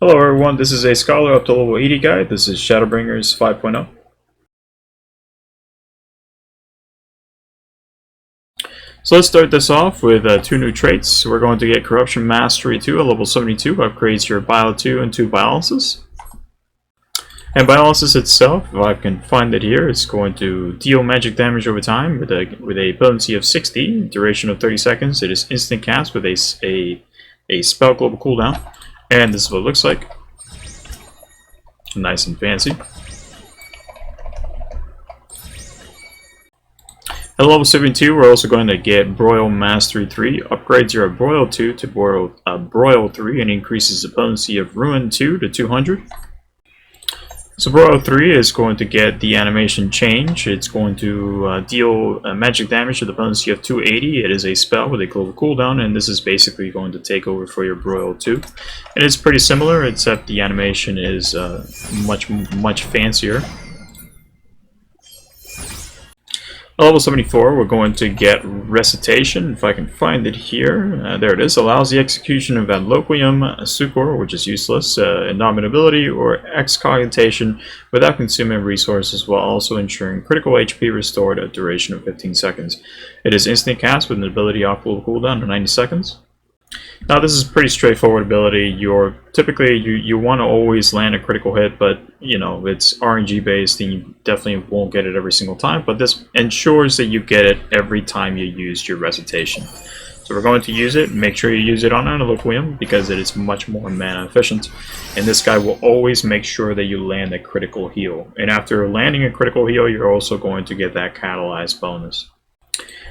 Hello everyone, this is a Scholar up to level 80 guide. This is Shadowbringers 5.0. So let's start this off with two new traits. We're going to get Corruption Mastery 2 at level 72, upgrades your Bio 2 into Biolysis. And Biolysis itself, if I can find it here, it's going to deal magic damage over time with a potency of 60, duration of 30 seconds. It is instant cast with a spell global cooldown. And this is what it looks like. Nice and fancy. At level 72, we're also going to get Broil Mastery 3. Upgrades your Broil 2 to Broil 3 and increases the potency of Ruin 2 to 200. So Broil 3 is going to get the animation change. It's going to deal magic damage with a potency of 280. It is a spell with a global cooldown, and this is basically going to take over for your Broil 2. And it's pretty similar, except the animation is much fancier. At level 74, we're going to get Recitation, if I can find it here. There it is. Allows the execution of Adloquium, Succor, which is useless, Indomitability, or Excogitation without consuming resources, while also ensuring critical HP restored at a duration of 15 seconds. It is instant cast with an ability off global cooldown to 90 seconds. Now this is a pretty straightforward ability. Typically you want to always land a critical hit, but you know it's RNG based and you definitely won't get it every single time, but this ensures that you get it every time you use your Recitation. So we're going to use it. Make sure you use it on Adloquium because it is much more mana efficient, and this guy will always make sure that you land a critical heal, and after landing a critical heal you're also going to get that catalyzed bonus.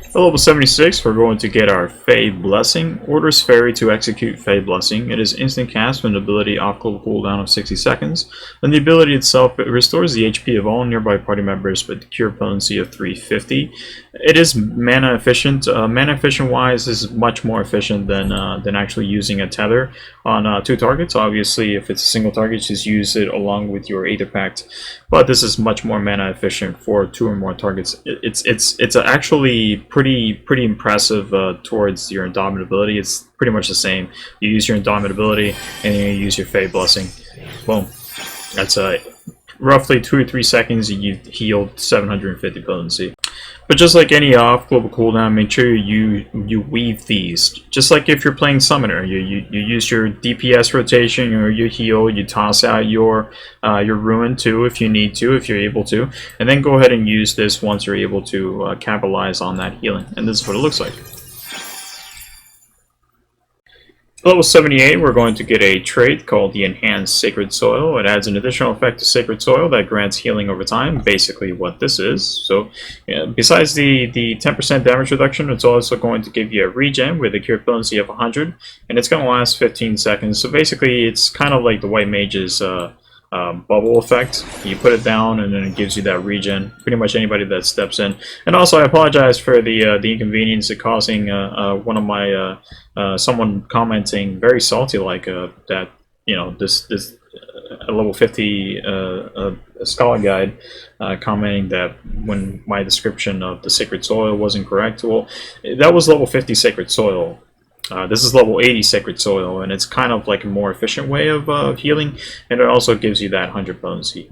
At level 76, we're going to get our Fey Blessing. Orders Fairy to execute Fey Blessing. It is instant cast with an ability off global cooldown of 60 seconds. And the ability itself, it restores the HP of all nearby party members with cure potency of 350. It is mana efficient. Mana efficient wise, this is much more efficient than actually using a tether on two targets. Obviously, if it's a single target, just use it along with your Aether Pact. But this is much more mana efficient for two or more targets. It's actually pretty impressive towards your Indomitability. It's pretty much the same. You use your Indomitability and then you use your Fey Blessing. Boom. That's roughly 2 or 3 seconds you've healed 750 potency. But just like any off global cooldown, make sure you weave these. Just like if you're playing Summoner, you use your DPS rotation or your heal, you toss out your Ruin 2 if you need to, if you're able to, and then go ahead and use this once you're able to capitalize on that healing. And this is what it looks like. Level 78, we're going to get a trait called the Enhanced Sacred Soil. It adds an additional effect to Sacred Soil that grants healing over time, basically what this is. So, besides the 10% damage reduction, it's also going to give you a regen with a cure potency of 100, and it's going to last 15 seconds. So basically, it's kind of like the White Mage's bubble effect. You put it down and then it gives you that regen. Pretty much anybody that steps in. And also I apologize for the inconvenience of causing one of my someone commenting very salty like that, you know, this level 50 scholar guide commenting that when my description of the Sacred Soil wasn't correct. Well, that was level 50 Sacred Soil. This is level 80 Sacred Soil, and it's kind of like a more efficient way of healing, and it also gives you that 100 potency.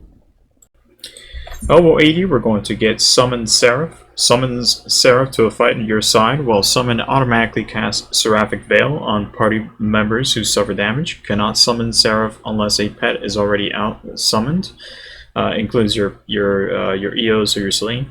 Level 80, we're going to get Summon Seraph. Summons Seraph to a fight on your side, while Summon automatically casts Seraphic Veil on party members who suffer damage. Cannot summon Seraph unless a pet is already out summoned. Includes your Eos or your Selene.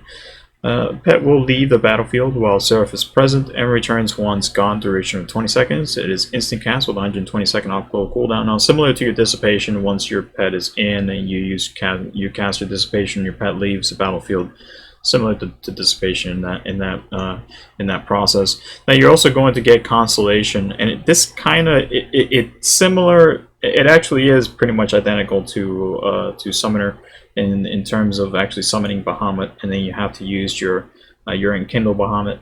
Pet will leave the battlefield while Seraph is present and returns once gone, duration of 20 seconds. It is instant cast with 120 second off global cooldown. Now, similar to your Dissipation, once your pet is in and you cast your Dissipation, your pet leaves the battlefield. Similar to Dissipation in that process. Now you're also going to get Consolation, and this kind of it's similar. It actually is pretty much identical to Summoner in terms of actually summoning Bahamut, and then you have to use your Enkindle Bahamut.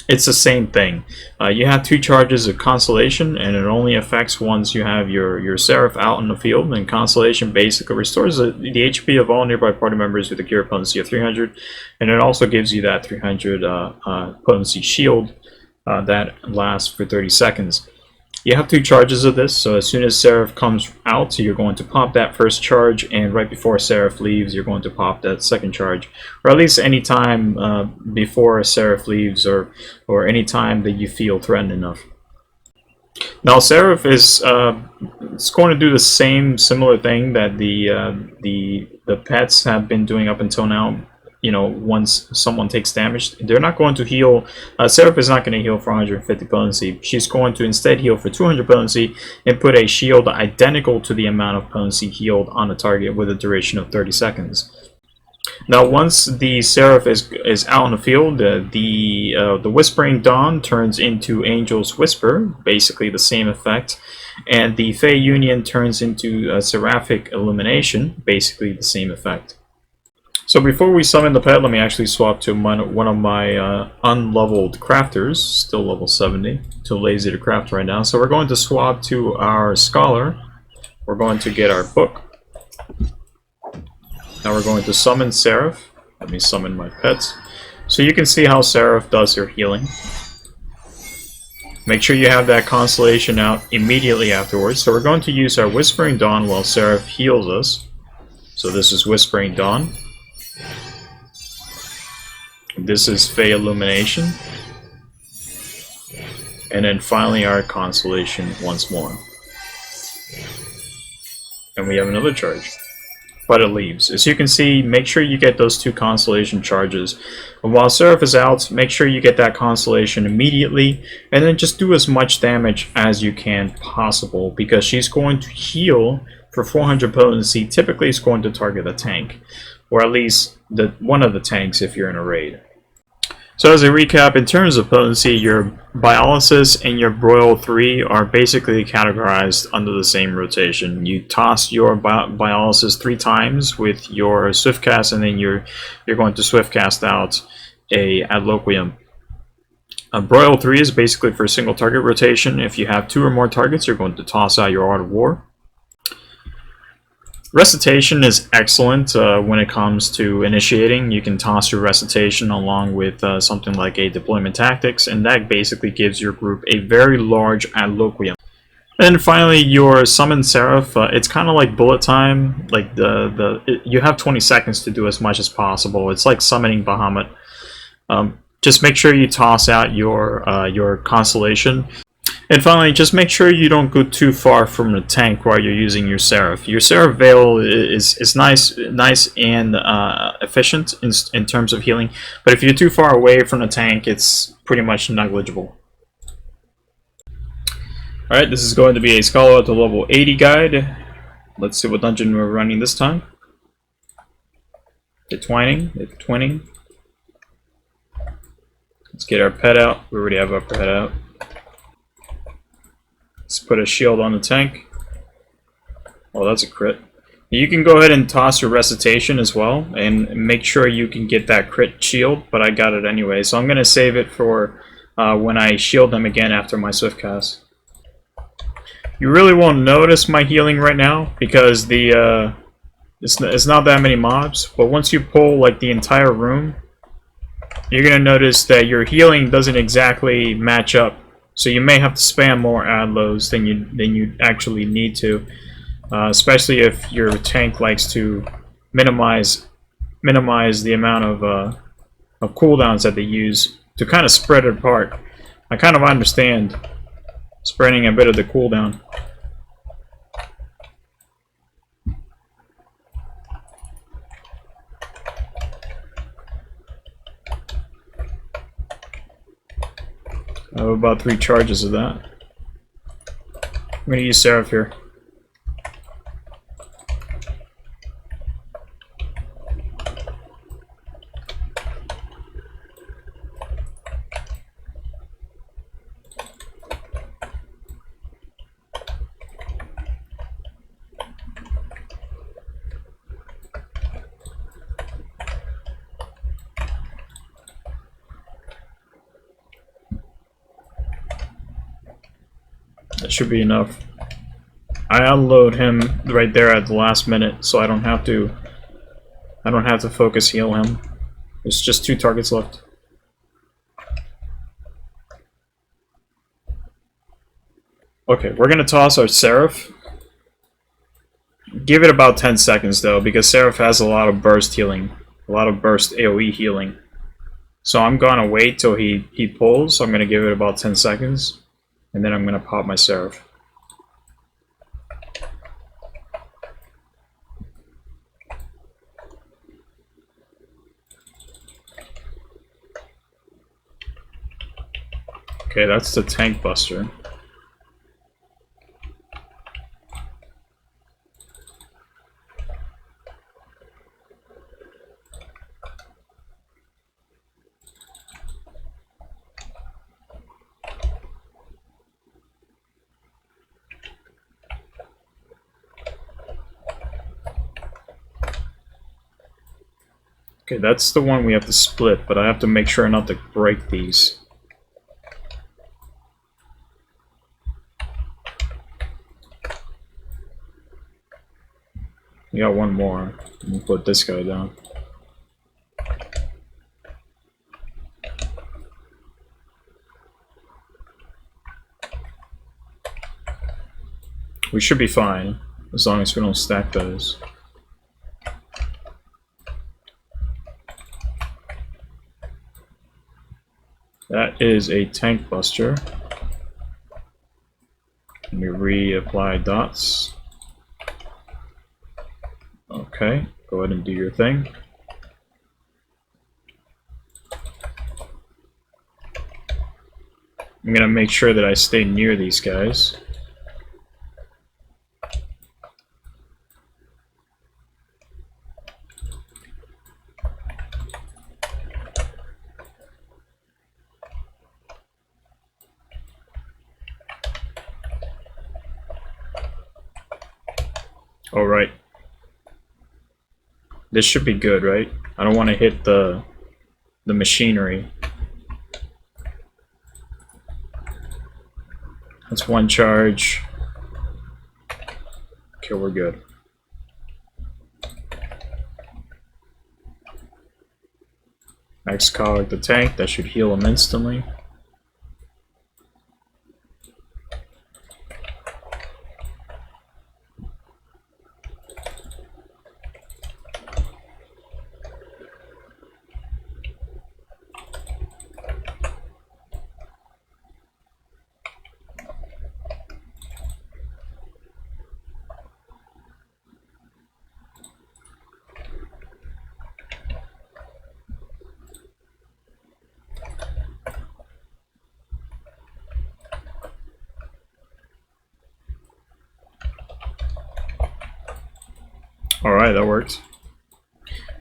It's the same thing. You have 2 charges of Consolation, and it only affects once you have your Seraph out in the field. And Consolation basically restores the HP of all nearby party members with a cure potency of 300, and it also gives you that 300 potency shield that lasts for 30 seconds. You have 2 charges of this, so as soon as Seraph comes out, you're going to pop that first charge, and right before Seraph leaves, you're going to pop that second charge. Or at least any time before Seraph leaves, or any time that you feel threatened enough. Now Seraph is it's going to do the same similar thing that the pets have been doing up until now. You know, once someone takes damage, they're not going to heal. Seraph is not going to heal for 150 potency. She's going to instead heal for 200 potency and put a shield identical to the amount of potency healed on a target with a duration of 30 seconds. Now, once the Seraph is out in the field, the Whispering Dawn turns into Angel's Whisper, basically the same effect, and the Fey Union turns into Seraphic Illumination, basically the same effect. So before we summon the pet, let me actually swap to one of my unleveled crafters, still level 70, too lazy to craft right now. So we're going to swap to our Scholar. We're going to get our book. Now we're going to summon Seraph. Let me summon my pets. So you can see how Seraph does her healing. Make sure you have that Consolation out immediately afterwards. So we're going to use our Whispering Dawn while Seraph heals us. So this is Whispering Dawn. This is Fey Illumination. And then finally our Consolation once more. And we have another charge. But it leaves. As you can see, make sure you get those 2 Consolation charges. And while Seraph is out, make sure you get that Consolation immediately, and then just do as much damage as you can possible, because she's going to heal for 400 potency. Typically it's going to target a tank, or at least one of the tanks if you're in a raid. So as a recap, in terms of potency, your Biolysis and your Broil 3 are basically categorized under the same rotation. You toss your Biolysis 3 times with your Swift Cast, and then you're going to Swift Cast out a Adloquium. Broil 3 is basically for single target rotation. If you have 2 or more targets, you're going to toss out your Art of War. Recitation is excellent when it comes to initiating. You can toss your Recitation along with something like a Deployment Tactics, and that basically gives your group a very large Adloquium. And then finally, your Summon Seraph, it's kind of like bullet time. Like you have 20 seconds to do as much as possible. It's like summoning Bahamut. Just make sure you toss out your Consolation. And finally, just make sure you don't go too far from the tank while you're using your Seraph. Your Seraph Veil is nice and efficient in terms of healing, but if you're too far away from the tank, it's pretty much negligible. Alright, this is going to be a Scholar to level 80 guide. Let's see what dungeon we're running this time. The Twining. Let's get our pet out. We already have our pet out. Let's put a shield on the tank. Oh, that's a crit. You can go ahead and toss your Recitation as well, and make sure you can get that crit shield, but I got it anyway. So I'm going to save it for when I shield them again after my Swift Cast. You really won't notice my healing right now, because it's not that many mobs, but once you pull like the entire room, you're going to notice that your healing doesn't exactly match up. So you may have to spam more Adlos than you actually need to, especially if your tank likes to minimize the amount of cooldowns that they use to kind of spread it apart. I kind of understand spreading a bit of the cooldown. I have about 3 charges of that. I'm going to use Seraph here. That should be enough. I unload him right there at the last minute, so I don't have to focus heal him. There's just 2 targets left. Okay, we're gonna toss our Seraph. Give it about 10 seconds though, because Seraph has a lot of burst healing. A lot of burst AoE healing. So I'm gonna wait till he pulls. I'm gonna give it about 10 seconds. And then I'm gonna pop my Seraph. Okay, that's the tank buster. Okay, that's the one we have to split, but I have to make sure not to break these. We got one more. We'll put this guy down. We should be fine, as long as we don't stack those. That is a tank buster. Let me reapply dots. Okay, go ahead and do your thing. I'm gonna make sure that I stay near these guys. Alright. This should be good, right? I don't want to hit the machinery. That's one charge. Okay, we're good. Max cog the tank, that should heal him instantly. Alright, that works.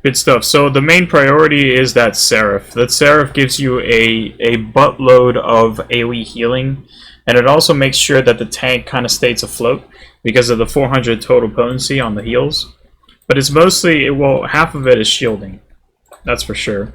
Good stuff. So the main priority is that Seraph. That Seraph gives you a buttload of AoE healing, and it also makes sure that the tank kind of stays afloat because of the 400 total potency on the heals. But it's mostly, well, half of it is shielding. That's for sure.